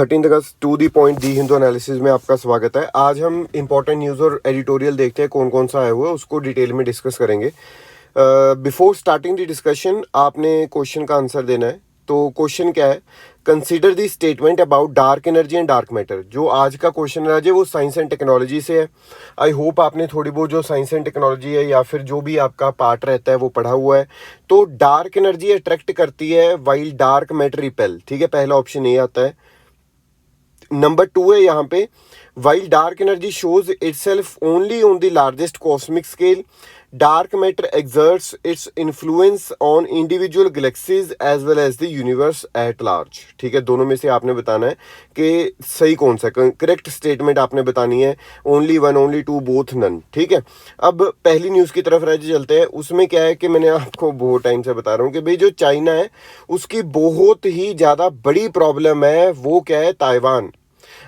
13 अगस्त to the point the Hindu analysis में आपका स्वागत है। आज हम इंपॉर्टेंट न्यूज़ और एडिटोरियल देखते हैं कौन कौन सा आया हुआ है, उसको डिटेल में डिस्कस करेंगे। बिफोर स्टार्टिंग द डिस्कशन आपने क्वेश्चन का आंसर देना है। तो क्वेश्चन क्या है? Consider the statement about dark energy and dark matter. जो आज का क्वेश्चन है वो साइंस एंड टेक्नोलॉजी से है। आई होप आपने थोड़ी बहुत जो साइंस एंड टेक्नोलॉजी है या फिर जो भी आपका पार्ट रहता है वो पढ़ा हुआ है। तो डार्क एनर्जी अट्रैक्ट करती है वाइल डार्क मैटर रिपेल। ठीक है, पहला ऑप्शन ये आता है। नंबर 2 है यहाँ पे, while dark energy shows itself only on the largest cosmic scale, dark matter exerts its influence on individual galaxies as well as the universe at large. ठीक है, दोनों में से आपने बताना है कि सही कौन सा, करेक्ट स्टेटमेंट आपने बतानी है। Only one, only two, both, none. ठीक है, अब पहली न्यूज़ की तरफ राज्य चलते हैं। उसमें क्या है कि मैंने आपको बहुत टाइम से बता रहा हूँ कि भाई जो चाइना है उसकी बहुत ही ज़्यादा बड़ी प्रॉब्लम है। वो क्या है? ताइवान।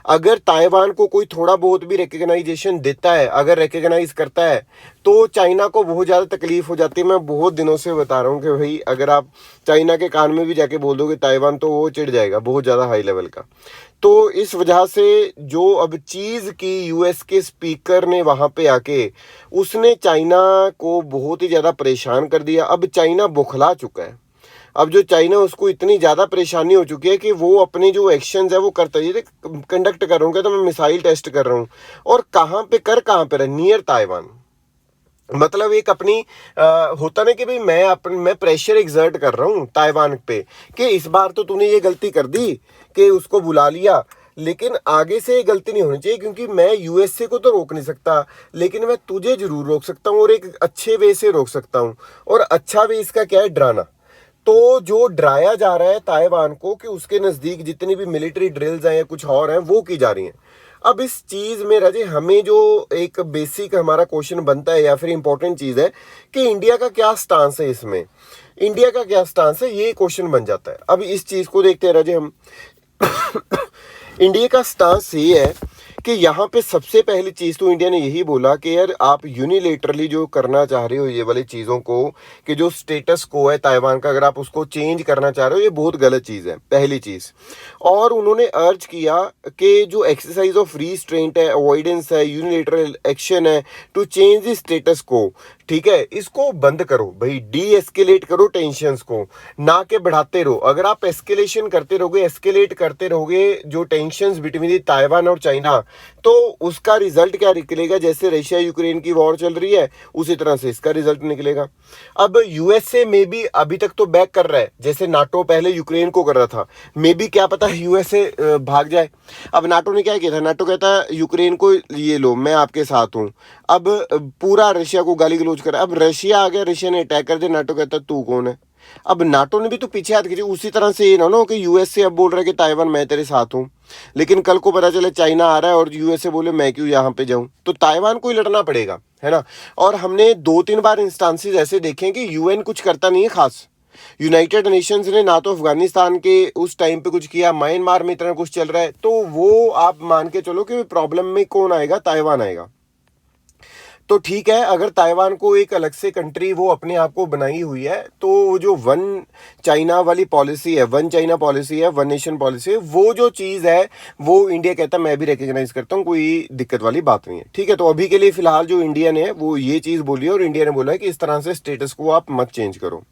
अगर ताइवान को कोई थोड़ा बहुत भी रिकग्नाइजेशन देता है, अगर रिकग्नाइज करता है, तो चाइना को बहुत ज़्यादा तकलीफ हो जाती है। मैं बहुत दिनों से बता रहा हूँ कि भाई अगर आप चाइना के कान में भी जाके बोल दोगे ताइवान, तो वो चिढ़ जाएगा बहुत ज़्यादा हाई लेवल का। तो इस वजह से जो अब चीज़ की यूएस के स्पीकर ने वहाँ पे आके उसने चाइना को बहुत ही ज़्यादा परेशान कर दिया। अब चाइना बौखला चुका है। अब जो चाइना, उसको इतनी ज़्यादा परेशानी हो चुकी है कि वो अपने जो एक्शंस है वो करता है। ये कंडक्ट कर रहा हूँ, तो मैं मिसाइल टेस्ट कर रहा हूँ, और कहाँ पे रहा? Near Taiwan. मतलब एक अपनी होता ना कि भाई मैं प्रेशर एग्जर्ट कर रहा हूँ ताइवान पे कि इस बार तो तूने ये गलती कर दी कि उसको बुला लिया, लेकिन आगे से ये गलती नहीं होनी चाहिए, क्योंकि मैं यूएसए को तो रोक नहीं सकता, लेकिन मैं तुझे जरूर रोक सकता हूँ, और एक अच्छे वे से रोक सकता हूँ। और अच्छा वे इसका क्या है? डराना। तो जो डराया जा रहा है ताइवान को कि उसके नज़दीक जितनी भी मिलिट्री ड्रिल्स हैं या कुछ और हैं वो की जा रही हैं। अब इस चीज़ में राजे हमें जो एक बेसिक हमारा क्वेश्चन बनता है या फिर इंपॉर्टेंट चीज़ है कि इंडिया का क्या स्टांस है इसमें, इंडिया का क्या स्टांस है, ये क्वेश्चन बन जाता है। अब इस चीज़ को देखते हैं राजे हम। इंडिया का स्टांस ये है कि यहाँ पे सबसे पहली चीज़ तो इंडिया ने यही बोला कि यार आप यूनिलेटरली जो करना चाह रहे हो ये वाली चीज़ों को, कि जो स्टेटस को है ताइवान का, अगर आप उसको चेंज करना चाह रहे हो, ये बहुत गलत चीज़ है, पहली चीज़। और उन्होंने अर्ज किया कि जो एक्सरसाइज ऑफ रिस्ट्रेंट है, अवॉइडेंस है, यूनिलेटरल एक्शन है टू चेंज द स्टेटस को, ठीक है, इसको बंद करो भाई, डी एस्केलेट करो टेंशंस को, ना के बढ़ाते रहो। अगर आप एस्केलेशन करते रहोगे, एस्केलेट करते रहोगे जो टेंशंस बिटवीन ताइवान और चाइना, तो उसका रिजल्ट क्या निकलेगा? जैसे रशिया यूक्रेन की वॉर चल रही है उसी तरह से इसका रिजल्ट निकलेगा। अब यूएसए में भी अभी तक तो बैक कर रहा है, जैसे नाटो पहले यूक्रेन को कर रहा था, मे बी क्या पता यूएसए भाग जाए। अब नाटो ने क्या किया था? नाटो कहता है यूक्रेन को ये लो, मैं आपके साथ हूँ। अब पूरा रशिया को गाली गलौज करा। अब रशिया आ गया, रशिया ने अटैक कर दिया, नाटो कहता है तू कौन है? अब नाटो ने भी तो पीछे हाथ खींचे। उसी तरह से ये ना हो कि यूएसए अब बोल रहा है कि ताइवान मैं तेरे साथ हूँ, लेकिन कल को पता चले चाइना आ रहा है और यूएसए बोले मैं क्यों यहाँ पे जाऊँ, तो ताइवान को ही लड़ना पड़ेगा, है ना। और हमने 2-3 बार इंस्टांसेस ऐसे देखे कि यूएन कुछ करता नहीं है खास। यूनाइटेड नेशंस ने ना तो अफगानिस्तान के उस टाइम पे कुछ किया, म्यांमार में इतना कुछ चल रहा है, तो वो आप मान के चलो कि प्रॉब्लम में कौन आएगा? ताइवान आएगा। तो ठीक है, अगर ताइवान को एक अलग से कंट्री वो अपने आप को बनाई हुई है, तो जो वन चाइना वाली पॉलिसी है, वन चाइना पॉलिसी है, वन नेशन पॉलिसी है, वो जो चीज़ है वो इंडिया कहता है मैं भी रिकग्नाइज करता हूँ, कोई दिक्कत वाली बात नहीं है। ठीक है, तो अभी के लिए फिलहाल जो इंडिया ने वो ये चीज़ बोली है, और इंडिया ने बोला है कि इस तरह से स्टेटस को आप मत चेंज करो।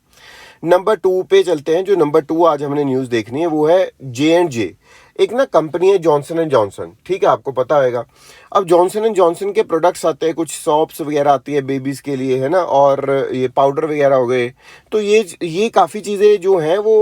नंबर 2 पे चलते हैं। जो नंबर 2 आज हमने न्यूज़ देखनी है वो है J&J। एक ना कंपनी है जॉनसन एंड जॉनसन, ठीक है, आपको पता होगा। अब जॉनसन एंड जॉनसन के प्रोडक्ट्स आते हैं, कुछ सॉप्स वगैरह आती है बेबीज़ के लिए, है ना, और ये पाउडर वगैरह हो गए। तो ये काफ़ी चीज़ें जो हैं वो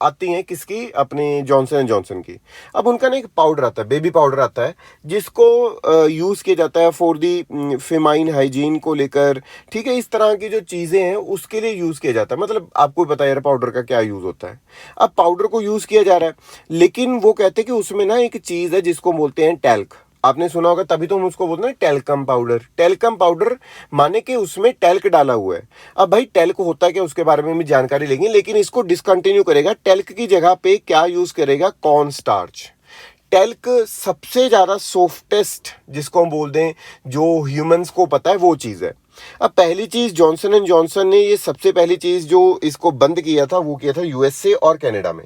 आती हैं किसकी? अपने जॉनसन एंड जॉनसन की। अब उनका ना एक पाउडर आता है, बेबी पाउडर आता है, जिसको यूज़ किया जाता है फॉर दी फेमाइन हाइजीन को लेकर। ठीक है, इस तरह की जो चीज़ें हैं उसके लिए यूज़ किया जाता है। मतलब आपको पता है यार पाउडर का क्या यूज़ होता है। अब पाउडर को यूज़ किया जा रहा है, लेकिन वो कहते हैं कि उसमें ना एक चीज़ है जिसको बोलते हैं टैल्क। आपने सुना होगा, तभी तो हम उसको बोलते हैं टैल्कम पाउडर। टैल्कम पाउडर माने कि उसमें टैल्क डाला हुआ है। अब भाई टैल्क होता है क्या, उसके बारे में भी जानकारी लेंगे, लेकिन इसको डिसकंटिन्यू करेगा। टैल्क की जगह पे क्या यूज़ करेगा? Corn starch. टैल्क सबसे ज़्यादा सॉफ्टेस्ट जिसको हम बोलते हैं, जो ह्यूमंस को पता है, वो चीज़ है। अब पहली चीज़ जॉनसन एंड जॉनसन ने ये सबसे पहली चीज़ जो इसको बंद किया था वो किया था यूएसए और कनाडा में।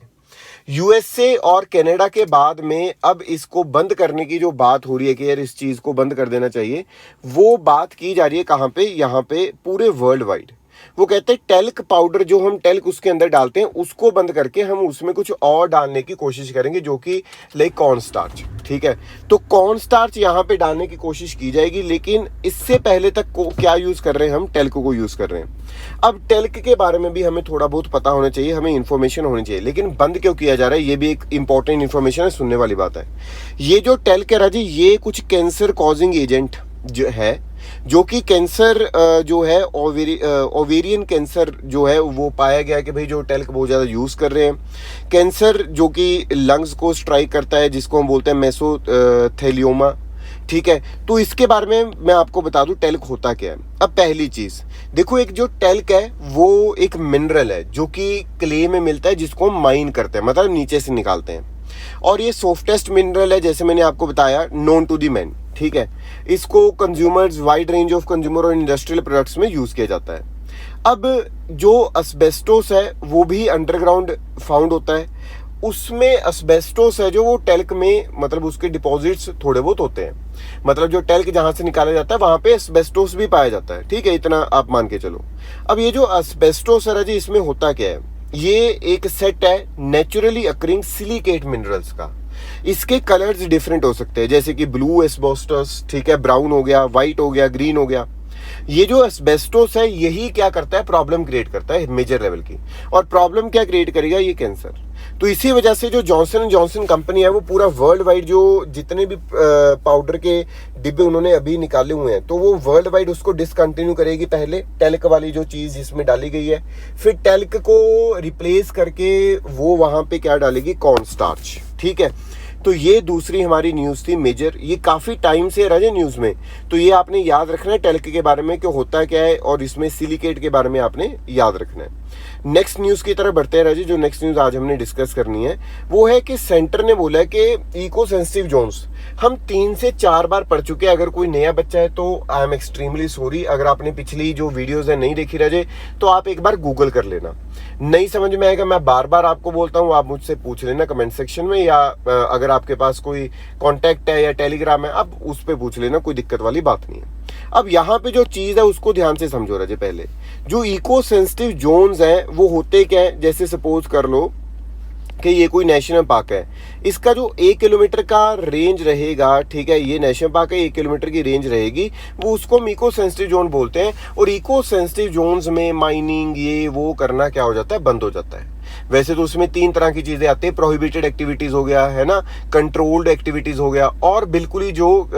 यूएसए और कनाडा के बाद में अब इसको बंद करने की जो बात हो रही है कि यार इस चीज़ को बंद कर देना चाहिए, वो बात की जा रही है कहाँ पे, यहाँ पे पूरे वर्ल्ड वाइड। वो कहते हैं टेल्क पाउडर, जो हम टेल्क उसके अंदर डालते हैं उसको बंद करके हम उसमें कुछ और डालने की कोशिश करेंगे, जो कि लाइक कॉर्न स्टार्च। ठीक है, तो कॉर्न स्टार्च यहाँ पे डालने की कोशिश की जाएगी, लेकिन इससे पहले तक को क्या यूज़ कर रहे हैं, हम टेल्क को यूज़ कर रहे हैं। अब टेल्क के बारे में भी हमें थोड़ा बहुत पता होना चाहिए, हमें इन्फॉर्मेशन होनी चाहिए, लेकिन बंद क्यों किया जा रहा है ये भी एक इंपॉर्टेंट इन्फॉर्मेशन है, सुनने वाली बात है। ये जो टेल्क है राजी, ये कुछ कैंसर कॉजिंग एजेंट जो है, जो कि कैंसर जो है ओवेरियन कैंसर जो है वो पाया गया कि भाई जो टेल्क बहुत ज़्यादा यूज़ कर रहे हैं, कैंसर जो कि लंग्स को स्ट्राइक करता है, जिसको हम बोलते हैं मेसोथेलियोमा। ठीक है, तो इसके बारे में मैं आपको बता दूं टेल्क होता क्या है। अब पहली चीज़ देखो, एक जो टेल्क है वो एक मिनरल है जो कि क्ले में मिलता है, जिसको हम माइन करते हैं, मतलब नीचे से निकालते हैं, और ये सॉफ्टेस्ट मिनरल है, जैसे मैंने आपको बताया, नोन टू दी मैन। ठीक है, इसको consumers, wide range of consumer और इंडस्ट्रियल प्रोडक्ट्स में यूज़ किया जाता है। अब जो अस्बेस्टोस है वो भी अंडरग्राउंड फाउंड होता है, उसमें अस्बेस्टोस है जो वो टेल्क में, मतलब उसके डिपॉजिट्स थोड़े बहुत होते हैं, मतलब जो टेल्क जहाँ से निकाला जाता है वहाँ पे अस्बेस्टोस भी पाया जाता है। ठीक है, इतना आप मान के चलो। अब ये जो अस्बेस्टोस है जी, इसमें होता क्या है, ये एक सेट है नेचुरली अकरिंग सिलिकेट मिनरल्स का। इसके कलर्स डिफरेंट हो सकते हैं, जैसे कि ब्लू एस्बेस्टोस, ठीक है, ब्राउन हो गया, वाइट हो गया, ग्रीन हो गया। ये जो एस्बेस्टोस है यही क्या करता है, प्रॉब्लम क्रिएट करता है मेजर लेवल की, और प्रॉब्लम क्या क्रिएट करेगा, ये कैंसर। तो इसी वजह से जो जॉनसन एंड जॉनसन कंपनी है वो पूरा वर्ल्ड वाइड जो जितने भी पाउडर के डिब्बे उन्होंने अभी निकाले हुए हैं, तो वो वर्ल्ड वाइड उसको डिसकंटिन्यू करेगी। पहले टेल्क वाली जो चीज़ जिसमें डाली गई है, फिर टेल्क को रिप्लेस करके वो वहाँ पे क्या डालेगी, कॉर्न स्टार्च। ठीक है, तो ये दूसरी हमारी न्यूज़ थी मेजर, ये काफ़ी टाइम से रहे न्यूज़ में, तो ये आपने याद रखना है टेल्क के बारे में कि होता क्या है, और इसमें सिलिकेट के बारे में आपने याद रखना है। नेक्स्ट न्यूज़ की तरफ बढ़ते हैं राजी। जो नेक्स्ट न्यूज़ आज हमने डिस्कस करनी है वो है कि सेंटर ने बोला है कि इको सेंसिटिव जोन्स हम 3 से 4 बार पढ़ चुके हैं। अगर कोई नया बच्चा है तो आई एम एक्सट्रीमली सॉरी, अगर आपने पिछली जो वीडियोज़ है नहीं देखी राजे तो आप एक बार गूगल कर लेना। नहीं समझ में आएगा, मैं बार बार आपको बोलता हूँ, आप मुझसे पूछ लेना कमेंट सेक्शन में, या अगर आपके पास कोई कॉन्टैक्ट है या टेलीग्राम है आप उस पर पूछ लेना, कोई दिक्कत वाली बात नहीं है। अब यहाँ पे जो चीज़ है उसको ध्यान से समझो राजे। पहले जो इको सेंसिटिव जोन्स हैं वो होते क्या है, जैसे सपोज कर लो कि ये कोई नेशनल पार्क है, इसका जो 1 किलोमीटर का रेंज रहेगा, ठीक है, ये नेशनल पार्क है, 1 किलोमीटर की रेंज रहेगी, वो उसको हम इको सेंसिटिव जोन बोलते हैं। और इको सेंसिटिव जोन्स में माइनिंग ये वो करना क्या हो जाता है, बंद हो जाता है। वैसे तो उसमें 3 तरह की चीज़ें आती है, प्रोहिबिटेड एक्टिविटीज़ हो गया है ना, कंट्रोल्ड एक्टिविटीज़ हो गया, और बिल्कुल ही जो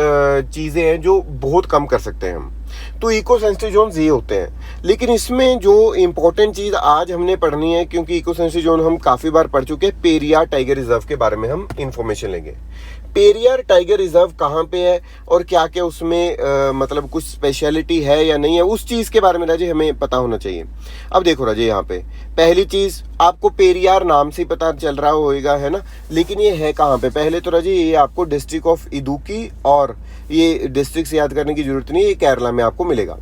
चीज़ें हैं जो बहुत कम कर सकते हैं हम, तो इको सेंसिटिव जोन्स ये होते हैं। लेकिन इसमें जो इंपॉर्टेंट चीज़ आज हमने पढ़नी है, क्योंकि इको सेंसिटिव जोन हम काफ़ी बार पढ़ चुके हैं, पेरियार टाइगर रिजर्व के बारे में हम इंफॉर्मेशन लेंगे। पेरियार टाइगर रिजर्व कहाँ पे है और क्या क्या उसमें मतलब कुछ स्पेशलिटी है या नहीं है, उस चीज़ के बारे में राजे हमें पता होना चाहिए। अब देखो राजे, यहाँ पे पहली चीज़ आपको पेरियार नाम से पता चल रहा होगा, है ना, लेकिन ये है कहाँ पे। पहले तो राजे ये आपको डिस्ट्रिक्ट ऑफ इदुक्की, और ये डिस्ट्रिक्ट याद करने की जरूरत नहीं है, ये केरला में आपको मिलेगा।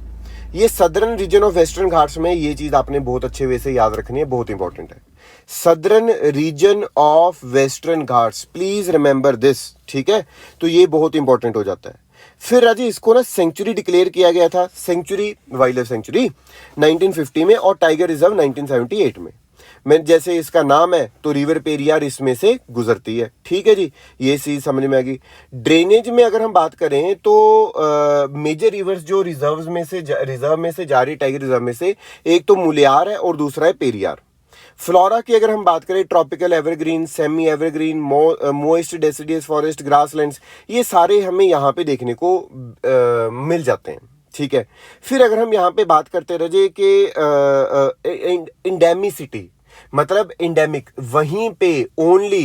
ये southern reason of western Ghats में, ये चीज़ आपने बहुत अच्छे वे से याद रखनी है, बहुत इंपॉर्टेंट है। Southern reason of western Ghats, please remember this, ठीक है, तो ये बहुत इंपॉर्टेंट हो जाता है। फिर राजी इसको ना सेंचुरी डिक्लेयर किया गया था, सेंचुरी, वाइल्ड लाइफ सेंचुरी 1950 में, और टाइगर रिजर्व 1978 में। मैं जैसे इसका नाम है तो रिवर पेरियार इसमें से गुजरती है, ठीक है जी, ये चीज समझ में आ गई। ड्रेनेज में अगर हम बात करें तो मेजर रिवर्स जो रिजर्व में से जा रही टाइगर रिजर्व में से, एक तो मुलियार है और दूसरा है पेरियार। फ्लोरा की अगर हम बात करें, tropical evergreen, semi evergreen, moist deciduous forest, grasslands, ये सारे हमें यहाँ पे देखने को मिल जाते हैं, ठीक है। फिर अगर हम यहाँ पे बात करते रहे कि इंडेमिसिटी, मतलब इंडेमिक, वहीं पे only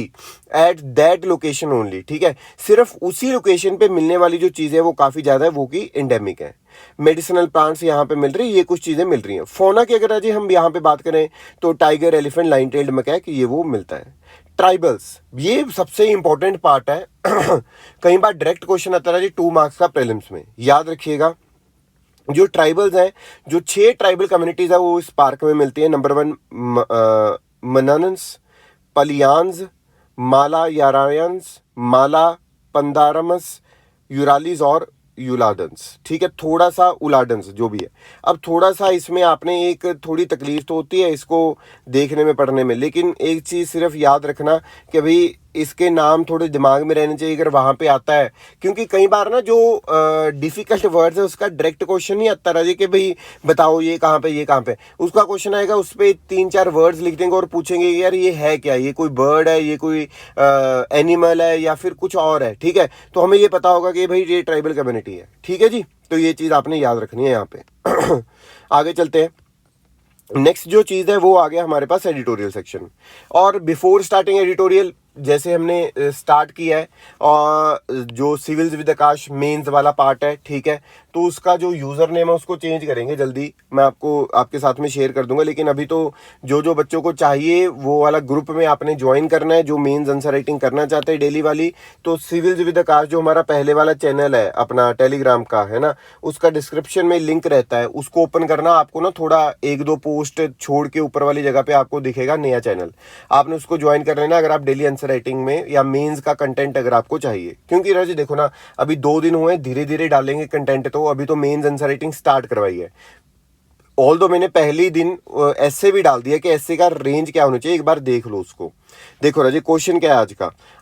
at that location only, ठीक है, सिर्फ उसी लोकेशन पे मिलने वाली जो चीज़ है वो काफ़ी ज़्यादा है, वो की इंडेमिक है। मेडिसिनल प्लांट्स यहाँ पे मिल रही है, ये कुछ चीज़ें मिल रही हैं। फोना की अगर हम यहाँ पे बात करें तो टाइगर, एलिफेंट, लाइन टेल्ड मैकैक, ये वो मिलता है। ट्राइबल्स, ये सबसे इंपॉर्टेंट पार्ट है कई बार डायरेक्ट क्वेश्चन आता है जी 2 मार्क्स का प्रीलिम्स में, याद रखिएगा। जो ट्राइबल्स हैं, जो 6 ट्राइबल कम्युनिटीज़ है वो इस पार्क में मिलती है। नंबर 1 मनानस, पलियान्स, माला यारायंस, माला पंदारमस, यूरालिस और यूलाडन्स, ठीक है, थोड़ा सा उलाडन्स जो भी है। अब थोड़ा सा इसमें आपने एक थोड़ी तकलीफ तो होती है इसको देखने में पढ़ने में, लेकिन एक चीज़ सिर्फ याद रखना कि भाई इसके नाम थोड़े दिमाग में रहने चाहिए अगर वहाँ पे आता है, क्योंकि कई बार ना जो डिफ़िकल्ट वर्ड्स है उसका डायरेक्ट क्वेश्चन नहीं आता राजे कि भाई बताओ ये कहाँ पे, ये कहाँ पे। उसका क्वेश्चन आएगा, उस पर 3-4 वर्ड्स लिख देंगे और पूछेंगे यार ये है क्या, ये कोई बर्ड है, ये कोई एनिमल है या फिर कुछ और है, ठीक है। तो हमें ये पता होगा कि भाई ये ट्राइबल कम्युनिटी है, ठीक है जी। तो ये चीज़ आपने याद रखनी है यहाँ पे। आगे चलते हैं। नेक्स्ट जो चीज़ है वो आ गया हमारे पास एडिटोरियल सेक्शन। और बिफोर स्टार्टिंग एडिटोरियल जैसे हमने स्टार्ट किया है, और जो सिविल्स विद आकाश मेंस वाला पार्ट है, ठीक है, तो उसका जो यूज़र नेम है उसको चेंज करेंगे जल्दी, मैं आपको आपके साथ में शेयर कर दूंगा। लेकिन अभी तो जो जो बच्चों को चाहिए वो वाला ग्रुप में आपने ज्वाइन करना है, जो मेंस आंसर राइटिंग करना चाहते हैं डेली वाली। तो सिविल्स विद आकाश जो हमारा पहले वाला चैनल है अपना टेलीग्राम का, है ना, उसका डिस्क्रिप्शन में लिंक रहता है, उसको ओपन करना। आपको ना थोड़ा 1-2 पोस्ट छोड़ के ऊपर वाली जगह पे आपको दिखेगा नया चैनल, आपने उसको ज्वाइन कर लेना अगर आप डेली आंसर राइटिंग में या मेंस का कंटेंट अगर आपको चाहिए। क्योंकि राजी देखो ना, अभी 2 दिन हुए, धीरे धीरे डालेंगे कंटेंट, तो अभी तो मेंस आंसर राइटिंग स्टार्ट करवाई है। ऑल दो मैंने पहले ही दिन ऐसे भी डाल दिया कि ऐसे का रेंज क्या होना चाहिए, एक बार देख लो उसको। देखो राजी क्वेश्चन क्या है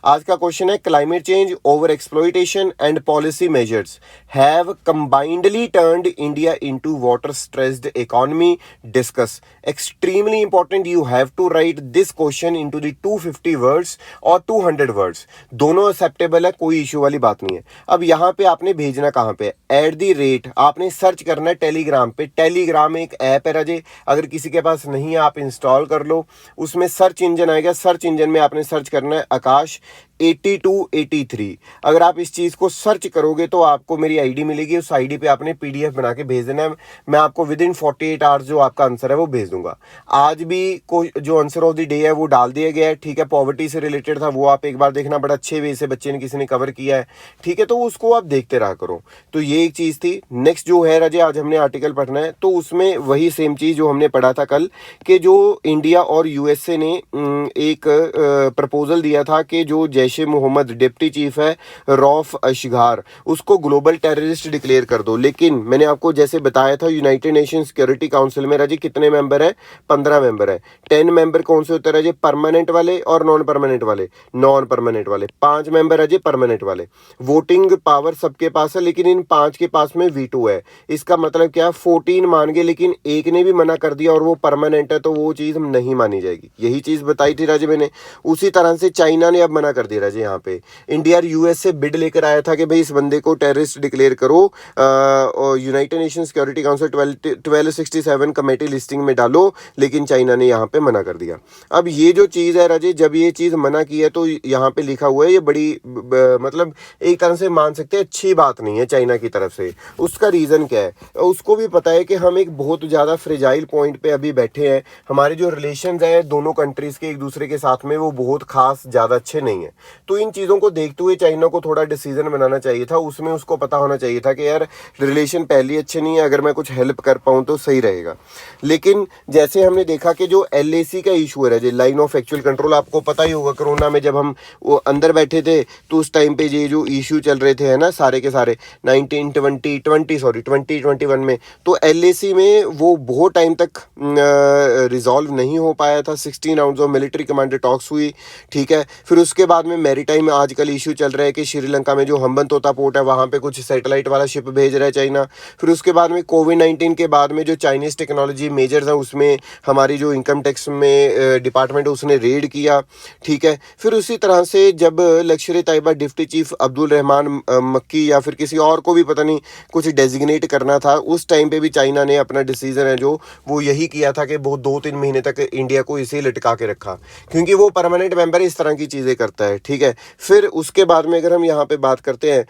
आज का क्वेश्चन है, climate change, over exploitation and policy measures have combinedly turned India into water stressed economy, discuss. Extremely important, you have to write this question into the 250 words और 200 वर्ड्स, दोनों एक्सेप्टेबल है, कोई issue वाली बात नहीं है। अब यहाँ पे आपने भेजना कहाँ पे, @ आपने सर्च करना है टेलीग्राम पे। टेलीग्राम एक ऐप है राजे, अगर किसी के पास नहीं है आप इंस्टॉल कर लो। उसमें सर्च इंजन आएगा, सर्च इंजन में आपने सर्च करना है आकाश 8283। अगर आप इस चीज़ को सर्च करोगे तो आपको मेरी आईडी मिलेगी, उस आईडी पे आपने पीडीएफ बना के भेज देना है। मैं आपको विद इन 48 आवर्स जो आपका आंसर है वो भेज दूंगा। आज भी कोई जो आंसर ऑफ द डे है वो डाल दिया गया है, ठीक है, पॉवर्टी से रिलेटेड था, वो आप एक बार देखना, बड़ा अच्छे वे से बच्चे ने किसी ने कवर किया है, ठीक है, तो उसको आप देखते रहा करो। तो ये एक चीज़ थी। नेक्स्ट जो है राजे, आज हमने आर्टिकल पढ़ना है, तो उसमें वही सेम चीज़ जो हमने पढ़ा था कल, कि जो इंडिया और यूएसए ने एक प्रपोजल दिया था कि जो जैश ए मोहम्मद डिप्टी चीफ है रौफ अशगार, उसको ग्लोबल टेररिस्ट डिक्लेयर कर दो। लेकिन मैंने आपको जैसे बताया था, यूनाइटेड नेशन सिक्योरिटी काउंसिल में राजी कितने मेंबर हैं, 15 मेंबर हैं। 10 मेंबर कौन से होते हैं राजी, परमानेंट वाले और नॉन परमानेंट वाले। 5 मेंबर राजी परमानेंट वाले। वोटिंग पावर सबके पास है, लेकिन इन 5 के पास में वीटो है। इसका मतलब क्या, 14 मान गए, लेकिन एक ने भी मना कर दिया और वो परमानेंट है, तो वो चीज़ नहीं मानी जाएगी। यही चीज़ बताई थी राजी मैंने। उसी तरह से चाइना ने अब मना कर दिया राजी। यहाँ पे इंडिया और यूएस से बिड लेकर आया था कि भाई इस बंदे को टेररिस्ट डिक्लेयर करो, और United nation security council 1267 committee listing में डालो, लेकिन चाइना ने यहाँ पे मना कर दिया। अब ये जो चीज़ है राजे, जब ये चीज़ मना की है तो यहाँ पे लिखा हुआ है, ये बड़ी मतलब एक तरह से मान सकते हैं अच्छी बात नहीं है चाइना की तरफ से। उसका रीज़न क्या है, उसको भी पता है कि हम एक बहुत ज़्यादा फ्रेजाइल पॉइंट पे अभी बैठे हैं। हमारे जो रिलेशंस हैं दोनों कंट्रीज़ के एक दूसरे के साथ में, वो बहुत खास ज़्यादा अच्छे नहीं है। तो इन चीज़ों को देखते हुए चाइना को थोड़ा डिसीजन बनाना चाहिए था। उसमें उसको पता होना चाहिए था कि यार रिलेशन पहले अच्छे नहीं है, अगर मैं कुछ हेल्प कर पाऊँ तो सही रहेगा। लेकिन जैसे हमने देखा कि जो LAC का इशू है, जो लाइन ऑफ एक्चुअल कंट्रोल, आपको पता ही होगा कोरोना में जब हम वो अंदर बैठे थे तो उस टाइम पे ये जो इशू चल रहे थे, है ना, सारे के सारे 2021 में, तो LAC में वो बहुत टाइम तक रिजॉल्व नहीं हो पाया था। 16 rounds of military commander talks हुई, ठीक है। फिर उसके बाद में मैरीटाइम में आजकल इशू चल रहा है कि श्रीलंका में जो हम्बनतोता पोर्ट है वहाँ पे कुछ सैटेलाइट वाला शिप भेज रहा है चाइना। फिर उसके बाद में कोविड-19 के बाद में जो चाइनीज़ टेक्नोलॉजी मेजर्स हैं उसमें हमारी जो इनकम टैक्स में डिपार्टमेंट है उसने रेड किया, ठीक है। फिर उसी तरह से जब लश्कर-ए-तैयबा डिप्टी चीफ अब्दुल रहमान मक्की या फिर किसी और को भी पता नहीं कुछ डेजिग्नेट करना था, उस टाइम पे भी चाइना ने अपना डिसीजन है जो वो यही किया था कि वो 2-3 महीने तक इंडिया को इसे लटका के रखा, क्योंकि वो परमानेंट मेंबर इस तरह की चीज़ें करता है, ठीक है। फिर उसके बाद में अगर हम यहाँ पे बात करते हैं,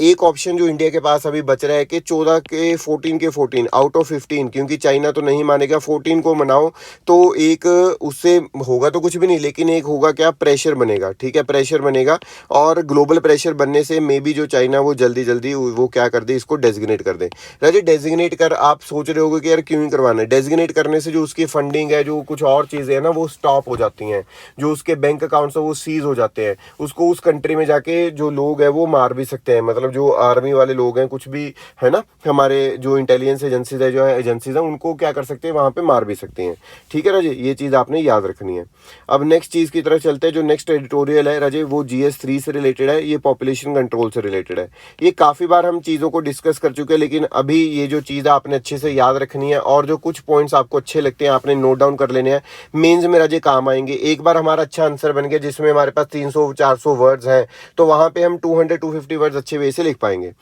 एक ऑप्शन जो इंडिया के पास अभी बच रहा है कि 14 के 14 आउट ऑफ 15, क्योंकि चाइना तो नहीं मानेगा, 14 को मनाओ तो एक उससे होगा तो कुछ भी नहीं, लेकिन एक होगा क्या, प्रेशर बनेगा, ठीक है, प्रेशर बनेगा। और ग्लोबल प्रेशर बनने से मे बी जो चाइना वो जल्दी जल्दी वो क्या कर दे, इसको डेजिग्नेट कर दे। राजे डेजिग्नेट कर, आप सोच रहे होगे कि यार क्यों ही करवाना है, डेजिग्नेट करने से जो उसकी फंडिंग है, जो कुछ और चीज़ें हैं ना, वो स्टॉप हो जाती हैं, जो उसके बैंक अकाउंट्स है वो सीज हो जाते हैं, उसको उस कंट्री में जाके जो लोग हैं वो मार भी सकते हैं, मतलब जो आर्मी वाले लोग हैं कुछ भी है ना, हमारे जो इंटेलिजेंस एजेंसीज है, जो है एजेंसीज हैं, उनको क्या कर सकते हैं, वहाँ पे मार भी सकती हैं, ठीक है राजे, ये चीज़ आपने याद रखनी है। अब नेक्स्ट चीज़ की तरफ चलते हैं, जो नेक्स्ट एडिटोरियल है राजे वो GS3 से रिलेटेड है, ये पॉपुलेशन कंट्रोल से रिलेटेड है। ये काफ़ी बार हम चीज़ों को डिस्कस कर चुके हैं, लेकिन अभी ये जो चीज़ आपने अच्छे से याद रखनी है, और जो कुछ पॉइंट्स आपको अच्छे लगते हैं आपने नोट डाउन कर लेने हैं, मेंस में राजे काम आएंगे। एक बार हमारा अच्छा आंसर बन गया जिसमें हमारे पास 300-400 वर्ड्स हैं, तो वहाँ पे हम 200-250 वर्ड्स अच्छे वे से लिख पाएंगे।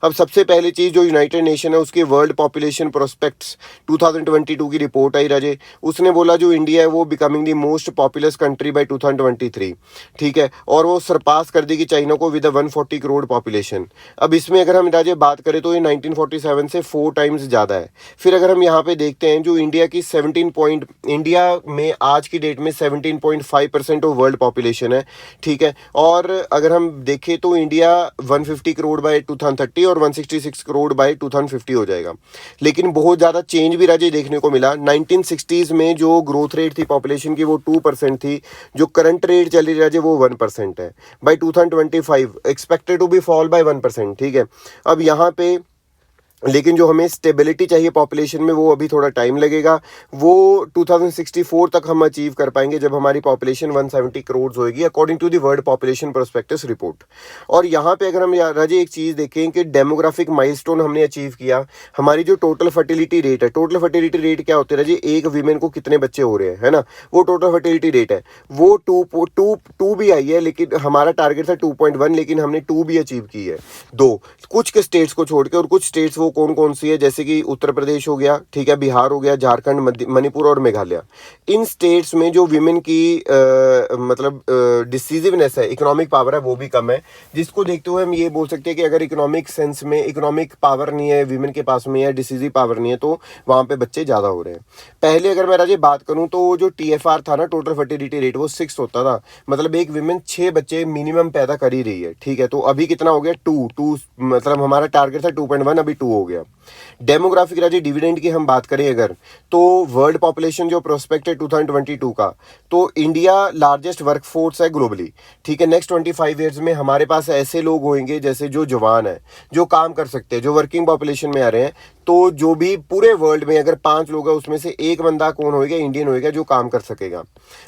अब सबसे पहली चीज़, जो यूनाइटेड नेशन है उसकी वर्ल्ड पॉपुलेशन प्रोस्पेक्ट्स 2022 की रिपोर्ट आई राजे, उसने बोला जो इंडिया है वो becoming the most populous country bye 2023, ठीक है, और वो सरपास कर देगी चाइना को विद 140 करोड़ पॉपुलेशन। अब इसमें अगर हम राजे बात करें तो ये 1947 से 4 टाइम्स ज़्यादा है। फिर अगर हम यहाँ पे देखते हैं, जो इंडिया की इंडिया में आज की डेट में 17.5% ऑफ वर्ल्ड पॉपुलेशन है, ठीक है, और अगर हम देखें तो इंडिया 150 करोड़ बाय 2030 और 166 करोड़ बाय 2050 हो जाएगा। लेकिन बहुत ज़्यादा चेंज भी राजे देखने को मिला। 1960s में जो ग्रोथ रेट थी पॉपुलेशन की वो 2% थी, जो करंट रेट चली राजे वो 1% है। By 2025 expected to be fall by 1%, ठीक है। अब यहाँ पे लेकिन जो हमें स्टेबिलिटी चाहिए पॉपुलेशन में वो अभी थोड़ा टाइम लगेगा, वो 2064 तक हम अचीव कर पाएंगे जब हमारी पॉपुलेशन 170 करोड़ होएगी according to the world population prospects report. और यहाँ पे अगर हम राजे एक चीज़ देखें कि डेमोग्राफिक माइलस्टोन हमने अचीव किया, हमारी जो टोटल फर्टिलिटी रेट है, टोटल फर्टिलिटी रेट क्या होती है राजे, एक वीमेन को कितने बच्चे हो रहे हैं, है ना, वो टोटल फर्टिलिटी रेट है, वो टू भी आई है, लेकिन हमारा टारगेट था 2.1, लेकिन हमने 2 भी अचीव की है, दो कुछ के स्टेट्स को छोड़ के। और कुछ स्टेट्स वो कौन कौन सी है, जैसे कि उत्तर प्रदेश हो गया, ठीक है, बिहार हो गया, झारखंड, मणिपुर और मेघालय। इन स्टेट्स में जो विमेन की मतलब डिसीजिवनेस है, इकोनॉमिक पावर है, वो भी कम है, जिसको देखते हुए हम ये बोल सकते हैं कि अगर इकोनॉमिक सेंस में इकोनॉमिक पावर नहीं है विमेन के पास में, या डिसीजिव पावर नहीं है, तो वहाँ पे बच्चे ज़्यादा हो रहे हैं। पहले अगर मैं राजे बात करूँ तो जो TFR था ना, टोटल फर्टिलिटी रेट, वो 6 होता था, मतलब एक विमेन 6 बच्चे मिनिमम पैदा कर ही रही है, ठीक है। तो अभी कितना हो गया, 2 मतलब हमारा टारगेट था 2.1, अभी 2 हो गया। डेमोग्राफिक राजे डिविडेंड की हम बात करें अगर, तो वर्ल्ड पॉपुलेशन जो प्रोस्पेक्ट है 2022 का, तो इंडिया लार्जेस्ट वर्कफोर्स है ग्लोबली, ठीक है। नेक्स्ट 25 ईयर्स में हमारे पास ऐसे लोग होंगे जैसे जो जवान है, जो काम कर सकते हैं, जो वर्किंग पॉपुलेशन में आ रहे हैं, तो जो भी पूरे वर्ल्ड में अगर 5 लोग हैं उसमें से एक बंदा कौन होएगा, इंडियन होएगा, जो काम कर सकेगा।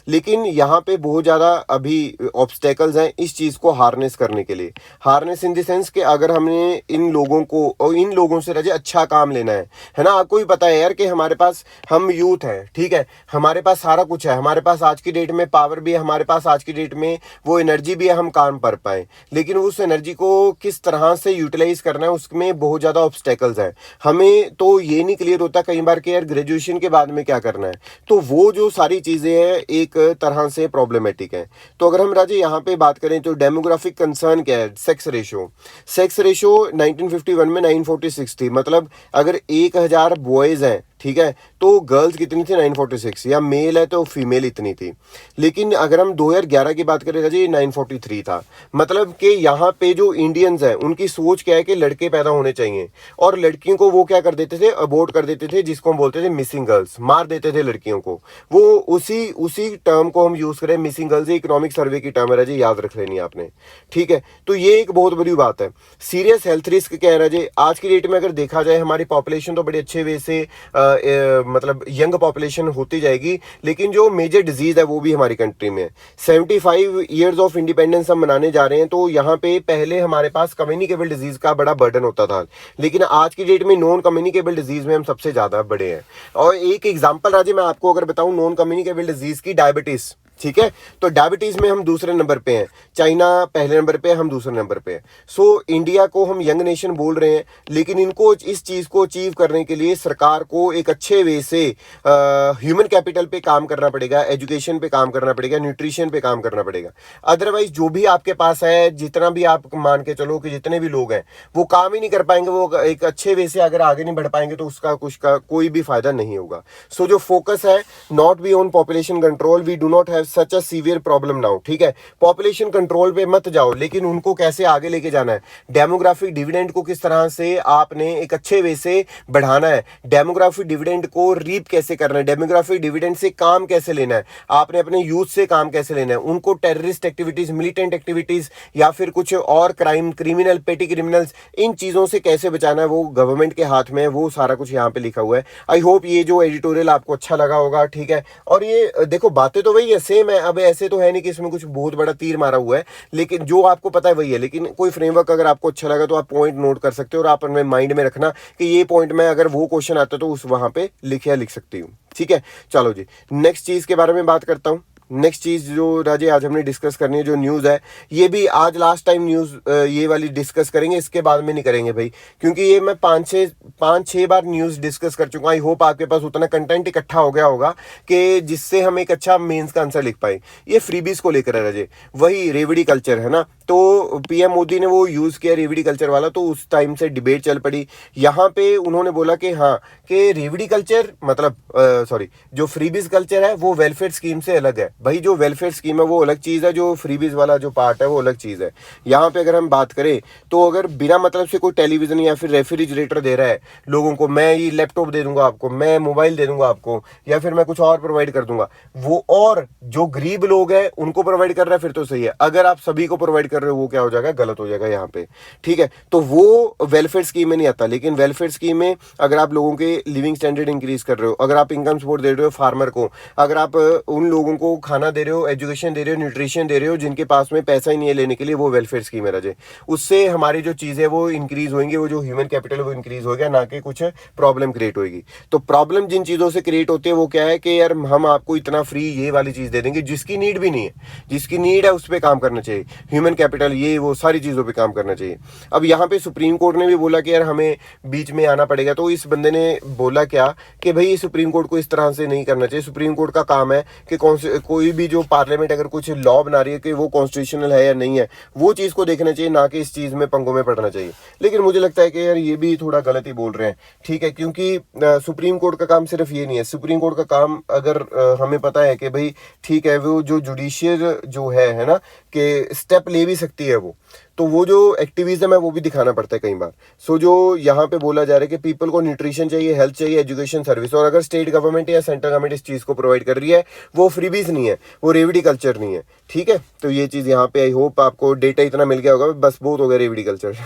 लेकिन यहाँ पे बहुत ज़्यादा अभी ऑब्स्टेकल्स हैं इस चीज़ को हार्नेस करने के लिए। हार्नेस इन द सेंस कि अगर हमने इन लोगों को और इन लोगों से राजे अच्छा काम लेना है ना, आपको भी पता है यार कि हमारे पास, हम यूथ हैं, ठीक है, हमारे पास सारा कुछ है, हमारे पास आज की डेट में पावर भी है, हमारे पास आज की डेट में वो एनर्जी भी है, हम काम कर पाए, लेकिन उस एनर्जी को किस तरह से यूटिलाइज करना है उसमें बहुत ज़्यादा ऑब्स्टेकल्स हैं। हमें तो ये नहीं क्लियर होता कई बार कि यार ग्रेजुएशन के बाद में क्या करना है, तो वो जो सारी चीज़ें हैं एक तरह से प्रॉब्लमेटिक है। तो अगर हम राजे यहाँ पे बात करें तो डेमोग्राफिक कंसर्न क्या है, सेक्स रेशो 1951 में 946 थी, मतलब अगर 1000 बॉयज़ हैं, ठीक है, तो गर्ल्स कितनी थी, 946, या मेल है तो फीमेल इतनी थी। लेकिन अगर हम 2011 की बात करें जी, 943 था। मतलब कि यहाँ पे जो इंडियंस हैं उनकी सोच क्या है कि लड़के पैदा होने चाहिए, और लड़कियों को वो क्या कर देते थे, अबॉर्ट कर देते थे, जिसको हम बोलते थे मिसिंग गर्ल्स, मार देते थे लड़कियों को। वो उसी टर्म को हम यूज़ करें, मिसिंग गर्ल्स, इकोनॉमिक सर्वे की टर्म है जी, याद रख लेनी आपने, ठीक है। तो ये एक बहुत बड़ी बात है। सीरियस हेल्थ रिस्क क्या है जी, आज की डेट में अगर देखा जाए हमारी पॉपुलेशन तो बड़े अच्छे वे से मतलब यंग पॉपुलेशन होती जाएगी, लेकिन जो मेजर डिजीज है वो भी हमारी कंट्री में है। 75 ईयर्स ऑफ इंडिपेंडेंस हम मनाने जा रहे हैं, तो यहाँ पे पहले हमारे पास कम्युनिकेबल डिजीज का बड़ा बर्डन होता था, लेकिन आज की डेट में नॉन कम्युनिकेबल डिजीज में हम सबसे ज्यादा बड़े हैं। और एक एग्जांपल राजे मैं आपको अगर बताऊं नॉन कम्युनिकेबल डिजीज की, डायबिटीज, ठीक है। तो डायबिटीज में हम दूसरे नंबर पे हैं, चाइना पहले नंबर पे है, हम दूसरे नंबर पे हैं। सो इंडिया को हम यंग नेशन बोल रहे हैं, लेकिन इनको इस चीज को अचीव करने के लिए सरकार को एक अच्छे वे से ह्यूमन कैपिटल पे काम करना पड़ेगा, एजुकेशन पे काम करना पड़ेगा, न्यूट्रिशन पे काम करना पड़ेगा। अदरवाइज जो भी आपके पास है, जितना भी आप मान के चलो कि जितने भी लोग हैं वो काम ही नहीं कर पाएंगे, वो एक अच्छे वे से अगर आगे नहीं बढ़ पाएंगे तो उसका कुछ का कोई भी फायदा नहीं होगा। सो जो फोकस है not be on population control, we do not have such a severe problem now, ठीक है। पॉपुलेशन कंट्रोल पे मत जाओ, लेकिन उनको कैसे आगे लेके जाना है, डेमोग्राफिक डिविडेंड को किस तरह से आपने एक अच्छे वे से बढ़ाना है, डेमोग्राफिक डिविडेंड को रीप कैसे करना है, डेमोग्राफिक डिविडेंड से काम कैसे लेना है, आपने अपने यूथ से काम कैसे लेना है, उनको टेररिस्ट एक्टिविटीज, मिलिटेंट एक्टिविटीज या फिर कुछ और क्रिमिनल, पेटी क्रिमिनल्स, इन चीजों से कैसे बचाना है, वो गवर्नमेंट के हाथ में है। वो सारा कुछ यहाँ पे लिखा हुआ है। आई होप ये जो एडिटोरियल आपको अच्छा लगा होगा, ठीक है। और ये देखो बातें तो वही है, सेम है। अब ऐसे तो है नहीं कि इसमें कुछ बहुत बड़ा तीर मारा हुआ है, लेकिन जो आपको पता है वही है। लेकिन कोई फ्रेमवर्क अगर आपको अच्छा लगा तो आप पॉइंट नोट कर सकते हो और आप अपने माइंड में रखना कि ये पॉइंट में अगर वो क्वेश्चन आता तो उस वहां पे लिख सकती हूँ, ठीक है। चलो जी, नेक्स्ट चीज के बारे में बात करता हूँ। नेक्स्ट चीज जो राजे आज हमने डिस्कस करनी है, जो न्यूज़ है, ये भी आज लास्ट टाइम न्यूज़ ये वाली डिस्कस करेंगे, इसके बाद में नहीं करेंगे भाई, क्योंकि ये मैं पाँच छः बार न्यूज़ डिस्कस कर चुका हूँ। आई होप आपके पास उतना कंटेंट इकट्ठा हो गया होगा कि जिससे हम एक अच्छा मेंस का आंसर लिख पाए। ये फ्रीबीज को लेकर है राजे, वही रेवड़ी कल्चर है ना, तो पीएम मोदी ने वो यूज़ किया रेवड़ी कल्चर वाला, तो उस टाइम से डिबेट चल पड़ी। यहाँ पे उन्होंने बोला कि हाँ, कि रेवड़ी कल्चर मतलब सॉरी, जो फ्रीबीज कल्चर है वो वेलफेयर स्कीम से अलग है। भाई जो वेलफेयर स्कीम है वो अलग चीज़ है, जो फ्रीबीज वाला जो पार्ट है वो अलग चीज़ है। यहाँ पे अगर हम बात करें तो अगर बिना मतलब से कोई टेलीविजन या फिर रेफ्रिजरेटर दे रहा है लोगों को, मैं ये लैपटॉप दे दूंगा आपको, मैं मोबाइल दे दूंगा आपको, या फिर मैं कुछ और प्रोवाइड कर दूंगा, वो और जो गरीब लोग हैं उनको प्रोवाइड कर रहा है फिर तो सही है। अगर आप सभी को प्रोवाइड कर रहे हो वो क्या हो जाएगा, गलत हो जाएगा यहाँ पे, ठीक है। तो वो वेलफेयर स्कीम में नहीं आता। लेकिन वेलफेयर स्कीम में अगर आप लोगों के लिविंग स्टैंडर्ड इंक्रीज कर रहे हो, अगर आप इनकम सपोर्ट दे रहे हो फार्मर को, अगर आप उन लोगों को खाना दे रहे हो, एजुकेशन दे रहे हो, न्यूट्रिशन दे रहे हो जिनके पास में पैसा ही नहीं है लेने के लिए, वो वेलफेयर स्कीम है राजे। उससे हमारी जो चीज़ है वो इंक्रीज होंगी, वो जो ह्यूमन कैपिटल है वो इंक्रीज होगा, ना कि कुछ प्रॉब्लम क्रिएट होगी। तो प्रॉब्लम जिन चीज़ों से क्रिएट होती है वो क्या है कि यार हम आपको इतना फ्री ये वाली चीज़ दे देंगे जिसकी नीड भी नहीं है, जिसकी नीड है उस पर काम करना चाहिए, ह्यूमन कैपिटल ये वो सारी चीज़ों पे काम करना चाहिए। अब यहाँ पे सुप्रीम कोर्ट ने भी बोला कि यार हमें बीच में आना पड़ेगा। तो इस बंदे ने बोला क्या कि भाई सुप्रीम कोर्ट को इस तरह से नहीं करना चाहिए। सुप्रीम कोर्ट का काम है कि कोई भी जो पार्लियामेंट अगर कुछ लॉ बना रही है कि वो कॉन्स्टिट्यूशनल है या नहीं है, वो चीज़ को देखना चाहिए, ना कि इस चीज़ में पंगों में पड़ना चाहिए। लेकिन मुझे लगता है कि यार ये भी थोड़ा गलत ही बोल रहे हैं, ठीक है, क्योंकि सुप्रीम कोर्ट का काम सिर्फ ये नहीं है। सुप्रीम कोर्ट का काम अगर हमें पता है कि भाई ठीक है, वो जो जुडिशियल जो है ना, कि स्टेप ले भी सकती है तो वो जो एक्टिविज्म है वो भी दिखाना पड़ता है कई बार। सो जो यहाँ पे बोला जा रहा है कि पीपल को न्यूट्रिशन चाहिए, हेल्थ चाहिए, एजुकेशन सर्विस, और अगर स्टेट गवर्नमेंट या सेंट्रल गवर्नमेंट इस चीज़ को प्रोवाइड कर रही है, वो फ्रीबीज नहीं है, वो रेवड़ी कल्चर नहीं है, ठीक है। तो ये चीज़ यहाँ पे आई होप आपको डेटा इतना मिल गया होगा, बस बहुत हो गया रेवड़ी कल्चर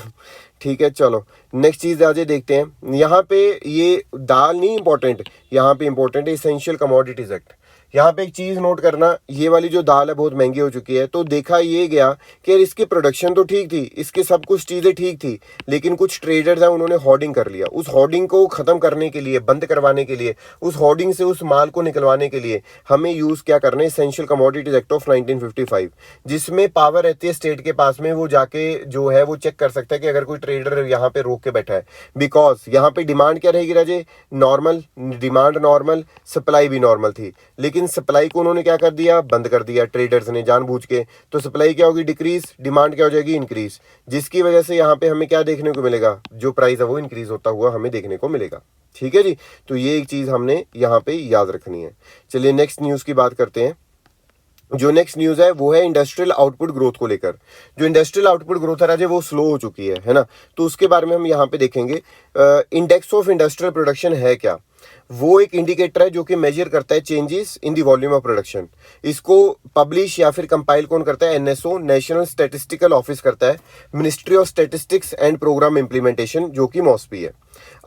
ठीक है। चलो नेक्स्ट चीज़ आज देखते हैं। यहाँ पे ये दाल नहीं इंपॉर्टेंट, यहाँ पे इंपॉर्टेंट है एसेंशियल कमोडिटीज एक्ट। यहाँ पे एक चीज़ नोट करना, ये वाली जो दाल है बहुत महंगी हो चुकी है। तो देखा ये गया कि इसकी प्रोडक्शन तो ठीक थी, इसके सब कुछ चीज़ें ठीक थी, लेकिन कुछ ट्रेडर्स हैं उन्होंने होर्डिंग कर लिया। उस होर्डिंग को ख़त्म करने के लिए, बंद करवाने के लिए, उस होर्डिंग से उस माल को निकलवाने के लिए हमें यूज़ क्या करना है, एसेंशियल कमोडिटीज एक्ट ऑफ 1955, जिसमें पावर रहती है स्टेट के पास में, वो जाके जो है वो चेक कर सकता है कि अगर कोई ट्रेडर यहाँ पे रोक के बैठा है। बिकॉज यहाँ पे डिमांड क्या रहेगी राजे, नॉर्मल डिमांड, नॉर्मल सप्लाई भी नॉर्मल थी, लेकिन सप्लाई को उन्होंने क्या कर दिया, बंद कर दिया ट्रेडर्स ने जानबूझ के। तो सप्लाई क्या होगी, डिक्रीज, डिमांड क्या हो जाएगी, इंक्रीज, जिसकी वजह से यहाँ पे हमें क्या देखने को मिलेगा, जो प्राइस है वो इंक्रीज होता हुआ हमें देखने को मिलेगा, ठीक है जी। तो ये एक चीज हमने यहाँ पे याद रखनी है। चलिए नेक्स्ट न्यूज की बात करते हैं। जो नेक्स्ट न्यूज है वो है इंडस्ट्रियल आउटपुट ग्रोथ को लेकर। जो इंडस्ट्रियल आउटपुट ग्रोथ है राजे वो स्लो हो चुकी है ना, तो उसके बारे में हम यहाँ पे देखेंगे। इंडेक्स ऑफ इंडस्ट्रियल प्रोडक्शन है क्या, वो एक इंडिकेटर है जो कि मेजर करता है changes in the volume of production. इसको पब्लिश या फिर कंपाइल कौन करता है, एनएसओ, नेशनल स्टैटिस्टिकल ऑफिस करता है, ministry of statistics and programme implementation, जो कि मॉस्पी है।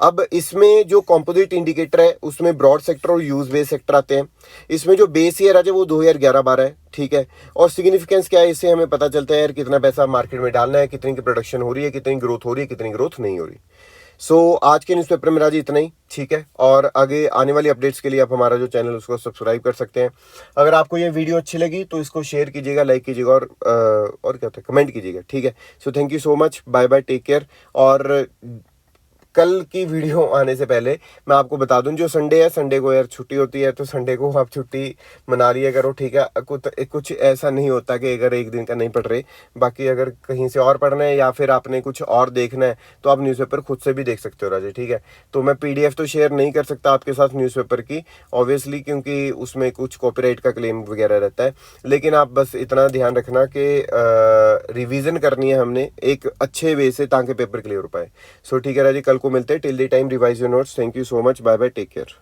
अब इसमें जो कॉम्पोजिट इंडिकेटर है उसमें ब्रॉड सेक्टर और यूज बेस सेक्टर आते हैं। इसमें जो बेस ईयर है वो 2011-12 है, ठीक है। और सिग्निफिकेंस क्या है, इससे हमें पता चलता है यार कितना पैसा मार्केट में डालना है, कितनी की प्रोडक्शन हो रही है, कितनी ग्रोथ हो रही है, कितनी ग्रोथ नहीं हो रही। सो आज के न्यूज़पेपर में राजी इतना ही, ठीक है। और आगे आने वाली अपडेट्स के लिए आप हमारा जो चैनल उसको सब्सक्राइब कर सकते हैं। अगर आपको ये वीडियो अच्छी लगी तो इसको शेयर कीजिएगा, लाइक कीजिएगा और क्या होता है, कमेंट कीजिएगा, ठीक है। So thank you so much, bye bye, take care. और कल की वीडियो आने से पहले मैं आपको बता दूं, जो संडे है, संडे को यार छुट्टी होती है, तो संडे को आप छुट्टी मना लिया करो, ठीक है। कुछ ऐसा नहीं होता कि अगर एक दिन का नहीं पढ़ रहे, बाकी अगर कहीं से और पढ़ना है या फिर आपने कुछ और देखना है तो आप न्यूज़पेपर खुद से भी देख सकते हो राजे, ठीक है। तो मैं पीडीएफ तो शेयर नहीं कर सकता आपके साथ न्यूज़पेपर की, ऑब्वियसली, क्योंकि उसमें कुछ कॉपीराइट का क्लेम वगैरह रहता है। लेकिन आप बस इतना ध्यान रखना कि रिवीजन करनी है हमने एक अच्छे वे से, ताकि पेपर क्लियर हो पाए। सो ठीक है राजी, कल को मिलते हैं। Till the time revise your notes. Thank you so much, bye bye, take care.